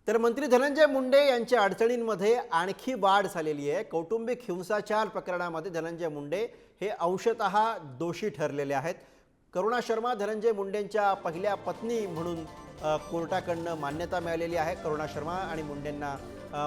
तर मंत्री धनंजय मुंडे यांच्या अडचणींमध्ये आणखी वाढ झालेली आहे। कौटुंबिक हिंसाचार प्रकरणामध्ये धनंजय मुंडे हे अंशतः दोषी ठरलेले आहेत। करुणा शर्मा धनंजय मुंडेंच्या पहिल्या पत्नी म्हणून कोर्टाकडून मान्यता मिळालेली आहे। करुणा शर्मा आणि मुंडेंना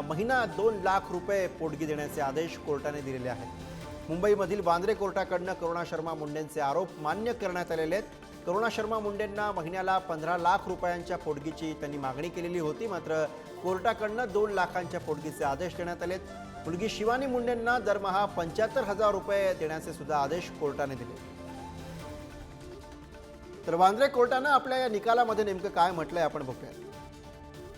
महिना 2 लाख रुपये पोटगी देण्याचे आदेश कोर्टाने दिलेले आहेत। मुंबईमधील वांद्रे कोर्टाकडून करुणा शर्मा मुंडेंचे आरोप मान्य करण्यात आलेले आहेत। करुणा शर्मा मुंडेंना महिन्याला 15 लाख रुपयांच्या पोटगीची त्यांनी मागणी केलेली होती, मात्र कोर्टाकडून 2 लाखांच्या पोटगीचे आदेश देण्यात आलेत। मुलगी शिवानी मुंडेंना दरमहा 75,000 रुपये देण्याचे सुद्धा आदेश कोर्टाने दिले। तर वांद्रे कोर्टाने आपल्या या निकालामध्ये नेमकं काय म्हटलंय आपण बघूया।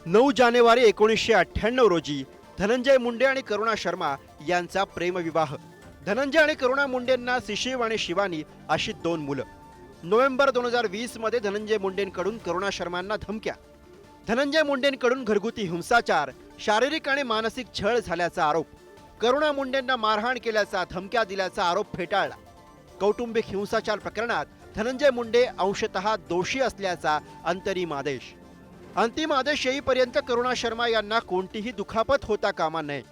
9 जानेवारी 1998 रोजी धनंजय मुंडे आणि करुणा शर्मा यांचा प्रेमविवाह। धनंजय आणि करुणा मुंडेंना शिशिव आणि शिवानी अशी 2 मुलं। नोव्हेंबर 2020 मध्ये धनंजय मुंडेंकडून करुणा शर्मांना धमक्या। धनंजय मुंडेंकडून घरगुती हिंसाचार, शारीरिक आणि मानसिक छळ झाल्याचा आरोप। करुणा मुंडेंना मारहाण केल्याचा, धमक्या दिल्याचा आरोप फेटाळला। कौटुंबिक हिंसाचार प्रकरणात धनंजय मुंडे अंशतः दोषी असल्याचा अंतरिम आदेश। अंतिम आदेश येईपर्यंत करुणा शर्मा यांना कोणतीही दुखापत होता कामा नये।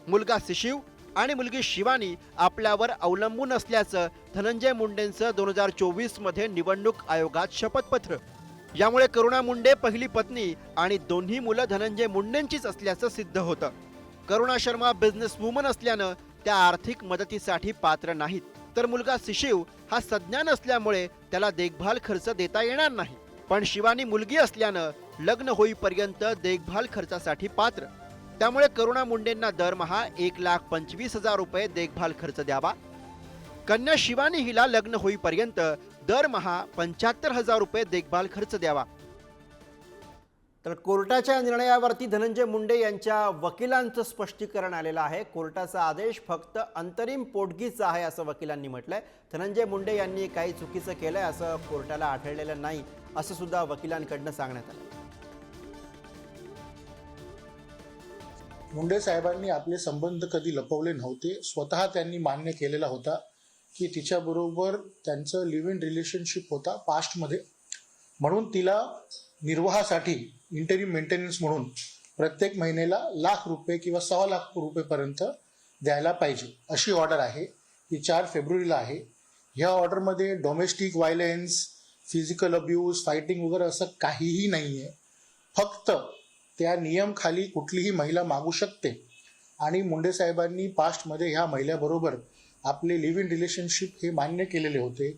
मुलगा शिशिव आणि मुलगी शिवानी आपल्यावर अवलंबून असल्याचं धनंजय मुंडेंचं 2024 मध्ये निवडणूक आयोगात शपथपत्र। यामुळे करुणा मुंडे पहिली पत्नी आणि दोन्ही मुलं धनंजय मुंडेंचीच असल्याचं सिद्ध होतं। करुणा शर्मा बिझनेस वुमन असल्यानं त्या आर्थिक मदतीसाठी पात्र नाहीत, तर मुलगा शिशिव हा सज्ञान असल्यामुळे त्याला देखभाल खर्च देता येणार नाही। पण शिवानी मुलगी असल्यानं लग्न होईपर्यंत देखभाल खर्चासाठी पात्र। त्यामुळे करुणा मुंडेंना दरमहा 1,25,000 रुपये देखभाल खर्च द्यावा। कन्या शिवानी हिला लग्न होईपर्यंत दरमहा 75,000 रुपये देखभाल खर्च द्यावा। तर कोर्टाच्या निर्णयावरती धनंजय मुंडे यांच्या वकिलांचं स्पष्टीकरण आलेलं आहे। कोर्टाचा आदेश फक्त अंतरिम पोटगीचा आहे असं वकिलांनी म्हटलंय। धनंजय मुंडे यांनी काही चुकीचं केलंय असं कोर्टाला आढळलेलं नाही असं सुद्धा वकिलांकडून सांगण्यात आलं। मुंडे साहेबांनी आपले संबंध कधी लपवले नव्हते। स्वतः त्यांनी मान्य केलेला होता की तिच्याबरोबर त्यांचं लिव्ह इन रिलेशनशिप होता पास्टमध्ये, म्हणून तिला निर्वाहासाठी इंटरिम मेंटेनन्स म्हणून प्रत्येक महिन्याला लाख रुपये किंवा 6 लाख रुपयेपर्यंत द्यायला पाहिजे अशी ऑर्डर आहे। ही 4 फेब्रुवारीला आहे। ह्या ऑर्डरमध्ये domestic violence, physical abuse, fighting वगैरे असं काहीही नाही आहे। फक्त त्या नियम खाली कुठलीही महिला मागू शकते आणि मुंडे साहेबांनी पास्टमध्ये ह्या महिलेबरोबर आपले लिव्ह इन रिलेशनशिप हे मान्य केलेले होते।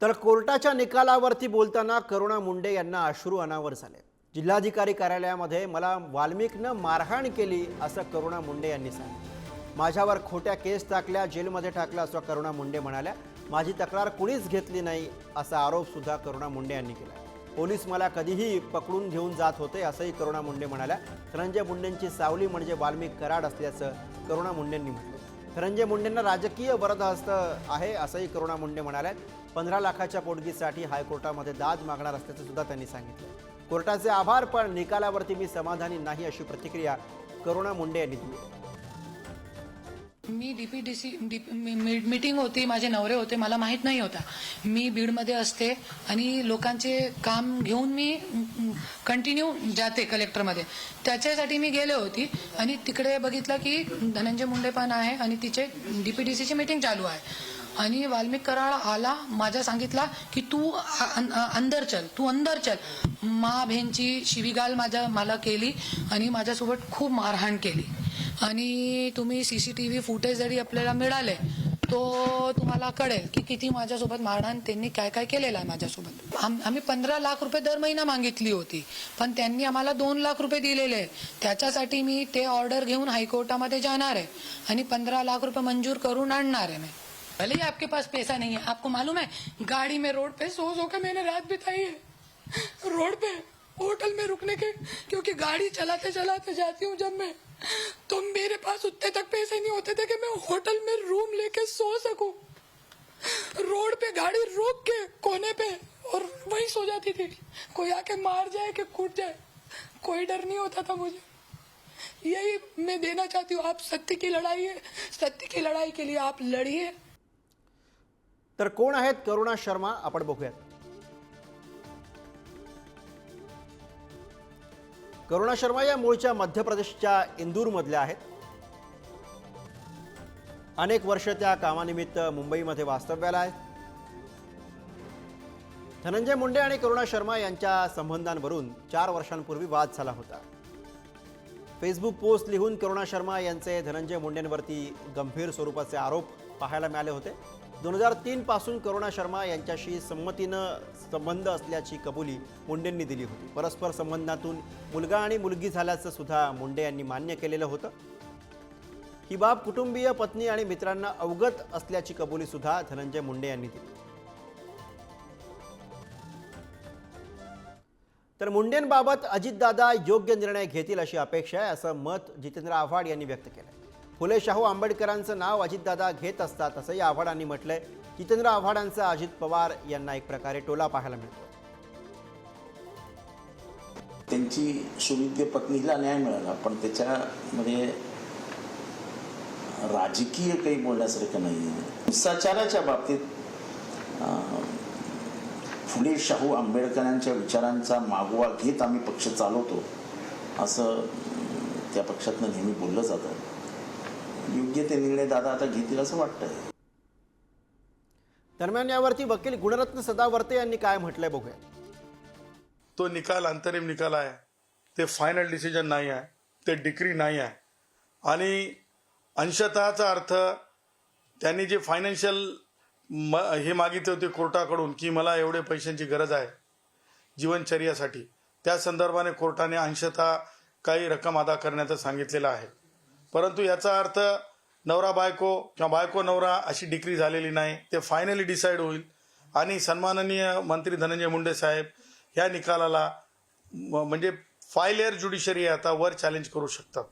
तर कोर्टाच्या निकालावरती बोलताना करुणा मुंडे यांना अश्रू अनावर झाले। जिल्हाधिकारी कार्यालयामध्ये मला वाल्मिकनं मारहाण केली असं करुणा मुंडे यांनी सांगितलं। माझ्यावर खोट्या केस टाकल्या, जेलमध्ये टाकलं असं करुणा मुंडे म्हणाल्या। माझी तक्रार कुणीच घेतली नाही असा आरोप सुद्धा करुणा मुंडे यांनी केला। पोलीस मला कधीही पकडून घेऊन जात होते असंही करुणा मुंडे म्हणाल्या। धनंजय मुंडेंची सावली म्हणजे वाल्मिक कराड असल्याचं करुणा मुंडेंनी म्हटलं। धनंजय मुंडेंना राजकीय वरदहस्त आहे असंही करुणा मुंडे म्हणाल्या। 15 लाखाच्या पोटगीसाठी हायकोर्टामध्ये दाद मागणार असल्याचं सुद्धा त्यांनी सांगितलं। कोर्टाचे आभार, पण निकालावरती मी समाधानी नाही अशी प्रतिक्रिया करुणा मुंडे यांनी दिली। मी डीपीडीसी मीटिंग होती, माझे नवरे होते, मला माहीत नाही होता। मी बीडमध्ये असते आणि लोकांचे काम घेऊन मी कंटिन्यू जाते कलेक्टरमध्ये। त्याच्यासाठी मी गेले होती आणि तिकडे बघितलं की धनंजय मुंडे पण आहे आणि तिचे डीपीडीसीची मीटिंग चालू आहे आणि वाल्मिक कराड आला, माझ्या सांगितला की तू अंदर चल, तू अंदर चल। मा बहिणची शिवीगाळ मला केली आणि माझ्यासोबत खूप मारहाण केली आणि तुम्ही CCTV फुटेज जरी आपल्याला मिळाले तो तुम्हाला कळेल की किती माझ्यासोबत मारहाण त्यांनी काय काय केलेलं आहे माझ्यासोबत। आम्ही 15 लाख रुपये दर महिना मागितली होती, पण त्यांनी आम्हाला 2 लाख रुपये दिलेले। त्याच्यासाठी मी ते ऑर्डर घेऊन हाईकोर्टामध्ये जाणार आहे आणि 15 लाख रुपये मंजूर करून आणणार आहे। मैं भले ही आपके पास पैसा नहीं है, आपको मालूम है गाड़ी में रोड पे सो के मैंने रात बिताई है। रोड पे होटल में रुकने के, क्योंकि गाड़ी चलाते चलाते जाती हूँ जब मैं, तो मेरे पास उतने तक पैसे नहीं होते थे कि मैं होटल में रूम लेके सो सकूं। रोड पे गाड़ी रोक के कोने पे और वहीं सो जाती थी। कोई आके मार जाए कि कूट जाए, कोई डर नहीं होता था मुझे। यही मैं देना चाहती हूँ, आप सत्य की लड़ाई है, सत्य की लड़ाई के लिए आप लड़िए। तर कोण आहेत करुणा शर्मा आपण बघूयात। करुणा शर्मा या मूळच्या मध्य प्रदेशच्या इंदूरमधल्या आहेत. अनेक वर्ष त्या कामानिमित्त मुंबईमध्ये वास्तव्याला आहेत. धनंजय मुंडे आणि करुणा शर्मा यांच्या संबंधांवरून 4 वर्षांपूर्वी वाद झाला होता. फेसबुक पोस्ट लिहून करुणा शर्मा यांचे धनंजय मुंडेंवरती गंभीर स्वरूपाचे आरोप पाहायला मिळाले होते. 2003 पासून करुणा शर्मा यांच्याशी संमतीनं संबंध असल्याची कबुली मुंडेंनी दिली होती. परस्पर संबंधातून मुलगा आणि मुलगी झाल्याचं सुद्धा मुंडे यांनी मान्य केलेलं होतं. ही बाब कुटुंबीय, पत्नी आणि मित्रांना अवगत असल्याची कबुली सुद्धा धनंजय मुंडे यांनी दिली. तर मुंडेंबाबत अजितदादा योग्य निर्णय घेतील अशी अपेक्षा आहे, असं मत जितेंद्र आव्हाड यांनी व्यक्त केलं. फुले शाहू आंबेडकरांचं नाव अजितदादा घेत असतात असंही आव्हाडांनी म्हटलंय. जितेंद्र आव्हाडांचा अजित पवार यांना एक प्रकारे टोला पाहायला मिळतो. त्यांची सुविद्य पत्नीला न्याय मिळाला, पण त्याच्यामध्ये राजकीय काही बोलण्यासारखं नाही. हिंसाचाराच्या बाबतीत फुले शाहू आंबेडकरांच्या विचारांचा मागोवा घेत आम्ही पक्ष चालवतो असं त्या पक्षातनं नेहमी बोललं जातं. योग्य ते निर्णय दादा आता घेतील असं वाटतंय. दरम्यान यावरती वकील गुणरत्न सदावर्ते यांनी काय म्हटलंय बघूया. तो निकाल अंतरिम निकाल आहे, ते फायनल डिसिजन नाही आहे, ते डिक्री नाही आहे. आणि अंशतःचा अर्थ त्यांनी जे फायनान्शियल हे मागितले होते कोर्टाकडून की मला एवढे पैशांची गरज आहे जीवनचर्यासाठी, त्या संदर्भाने कोर्टाने अंशतः काही रक्कम अदा करण्याचं सांगितलेलं आहे. परंतु याचा अर्थ नवरा बायको किंवा बायको नवरा अशी डिक्री झालेली नाही. ते फायनली डिसाईड होईल आणि सन्माननीय मंत्री धनंजय मुंडे साहेब ह्या निकालाला म्हणजे फायलेअर ज्युडिशरी आता वर चॅलेंज करू शकतात.